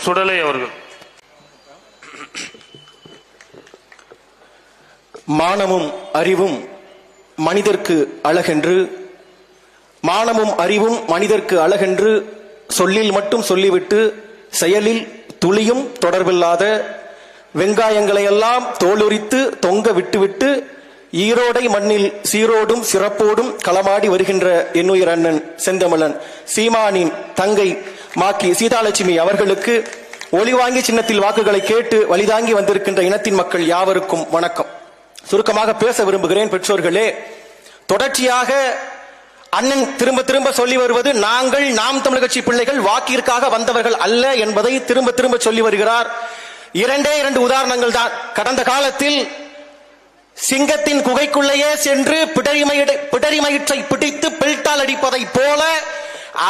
சுடலை அவர்கள். மானமும் அறிவும் மனிதர்க்கு அழகென்று, மானமும் அறிவும் மனிதர்க்கு அழகென்று சொல்லில் மட்டும் சொல்லிவிட்டு செயலில் துளியும் தொடர்பில்லாத வெங்காயங்களையெல்லாம் தோலுரித்து தொங்க விட்டுவிட்டு ஈரோடை மண்ணில் சீரோடும் சிறப்போடும் களமாடி வருகின்ற என்னுயிர் அண்ணன் செந்தமிழன் சீமானின் தங்கை மாக்கி சீதாலட்சுமி அவர்களுக்கு ஒளிவாங்கி சின்னத்தில் வாக்குகளை கேட்டு வழிதாங்கி வந்திருக்கின்ற இனத்தின் மக்கள் யாவருக்கும் வணக்கம். சுருக்கமாக பேச விரும்புகிறேன். பெற்றோர்களே, தொடர்ச்சியாக அண்ணன் திரும்ப திரும்ப சொல்லி வருவது நாங்கள் நாம் தமிழர் கட்சி பிள்ளைகள் வாக்கிற்காக வந்தவர்கள் அல்ல என்பதை திரும்ப திரும்ப சொல்லி வருகிறார். இரண்டே இரண்டு உதாரணங்கள் தான். கடந்த காலத்தில் சிங்கத்தின் குகைக்குள்ளேயே சென்று பிடரிமயிற்றை பிடித்து பில்டால் அடிப்பதை போல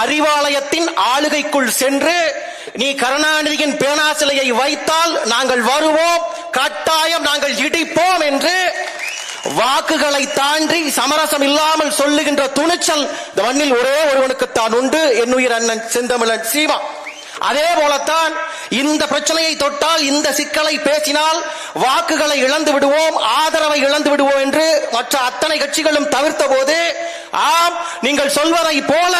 அறிவாலயத்தின் ஆளுகைக்குள் சென்று நீ கருணாநிதியின் பேனா சிலையை வைத்தால் நாங்கள் வருவோம், கட்டாயம் நாங்கள் இடிப்போம் என்று வாக்குகளை தாண்டி சமரசம் இல்லாமல் சொல்லுகின்ற துணிச்சல் இந்த மண்ணில் ஒரே ஒருவனுக்குத்தான் உண்டு, என்னுயிர் அண்ணன் செந்தமிழன் சீமா. அதே போலத்தான் இந்த பிரச்சனையை தொட்டால், இந்த சிக்கலை பேசினால் வாக்குகளை இழந்து விடுவோம், ஆதரவை இழந்து விடுவோம் என்று மற்ற அத்தனை கட்சிகளும் தவிர்த்த போது, ஆம் நீங்கள் சொல்வதை போல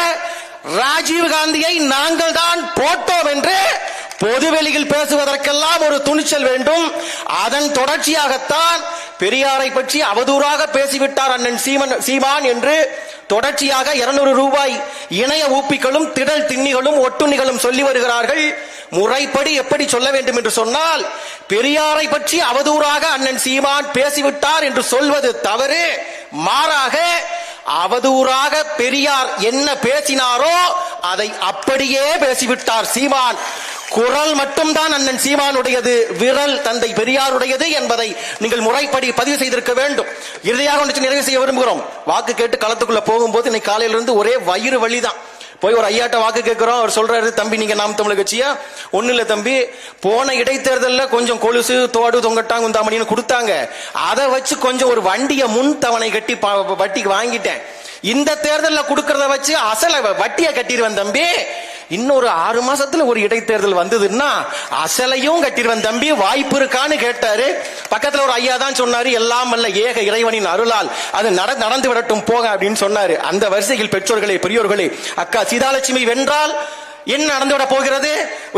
ராஜீவ்காந்தியை நாங்கள் தான் போட்டோம் என்று பொதுவெளியில் பேசுவதற்கெல்லாம் ஒரு துணிச்சல் வேண்டும். அதன் தொடர்ச்சியாகத்தான் பெரியாரை பற்றி அவதூறாக பேசிவிட்டார் அண்ணன் சீமான் என்று தொடர்ச்சியாக 200 ரூபாய் இணைய ஊப்பிகளும் திடல் திண்ணிகளும் ஒட்டுண்ணிகளும் சொல்லி வருகிறார்கள். முறைப்படி எப்படி சொல்ல வேண்டும் என்று சொன்னால், பெரியாரை பற்றி அவதூறாக அண்ணன் சீமான் பேசிவிட்டார் என்று சொல்வது தவறு. மாறாக அவதூறாக பெரியார் என்ன பேசினாரோ அதை அப்படியே பேசிவிட்டார் சீமான். குரல் மட்டும்தான் அண்ணன் சீமானுடையது, விரல் தந்தை பெரியாருடையது என்பதை நீங்கள் முறைப்படி பதிவு செய்திருக்க வேண்டும். இறுதியாக ஒன்று நிறைவு செய்ய விரும்புகிறோம். வாக்கு கேட்டு களத்துக்குள்ள போகும்போது இன்னைக்கு காலையிலிருந்து ஒரே வயிறு வலிதான். போய் ஒரு ஐயாட்ட வாக்கு கேட்கிறோம். அவர் சொல்றாரு, தம்பி நீங்க நாம் தமிழர் கட்சியா? ஒண்ணு இல்ல தம்பி, போன இடைத்தேர்தல்ல கொஞ்சம் கொலுசு தோடு தொங்கட்டாங்க குந்தாமணின்னு கொடுத்தாங்க, அதை வச்சு கொஞ்சம் ஒரு வண்டியை முன் தவணை கட்டி வட்டிக்கு வாங்கிட்டேன். இந்த தேர்தலில் கொடுக்கறத வச்சு அசல வட்டியை கட்டிடுவேன் தம்பி. இன்னொரு 6 மாசத்துல ஒரு இடைத்தேர்தல் வந்ததுன்னா அசலையும் கட்டிடுவேன் தம்பி, வாய்ப்பு இருக்கான்னு கேட்டாரு. பக்கத்துல ஒரு ஐயா தான் சொன்னாரு, எல்லாம் அல்ல ஏக இறைவனின் அருளால் அது நடந்து விடட்டும் போக அப்படின்னு சொன்னாரு. அந்த வரிசையில் பெற்றோர்களே, பெரியோர்களே, அக்கா சீதாலட்சுமி வென்றால் என்ன நடந்துவிட போகிறது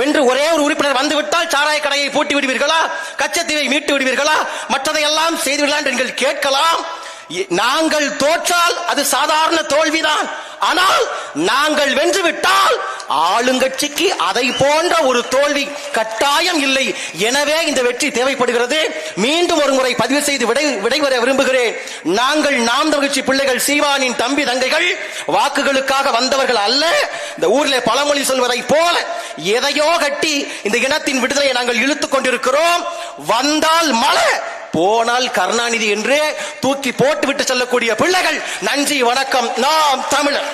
என்று ஒரே ஒரு உறுப்பினர் வந்துவிட்டால் சாராய கடையை பூட்டி விடுவீர்களா? கச்சத்தீவை மீட்டு விடுவீர்களா? மற்றதையெல்லாம் செய்து விடலாம் என்று கேட்கலாம். நாங்கள் தோற்றால் அது சாதாரண தோல்விதான். ஆனால் நாங்கள் வென்றுவிட்டால் ஆளுங்கட்சிக்கு அதை போன்ற ஒரு தோல்வி கட்டாயம் இல்லை. எனவே இந்த வெற்றி தேவைப்படுகிறது. மீண்டும் ஒரு முறை பதிவு செய்து விடைபெற விரும்புகிறேன். நாங்கள் நாம் தமிழர் கட்சி பிள்ளைகள், சீமானின் தம்பி தங்கைகள், வாக்குகளுக்காக வந்தவர்கள் அல்ல. இந்த ஊரில் பழமொழி சொல்வதை போல எதையோ கட்டி இந்த இனத்தின் விடுதலையை நாங்கள் இழுத்துக் கொண்டிருக்கிறோம். வந்தால் மழை, போனால் கருணாநிதி என்று தூக்கி போட்டுவிட்டு செல்லக்கூடிய பிள்ளைகள். நன்றி, வணக்கம். நாம் தமிழர்.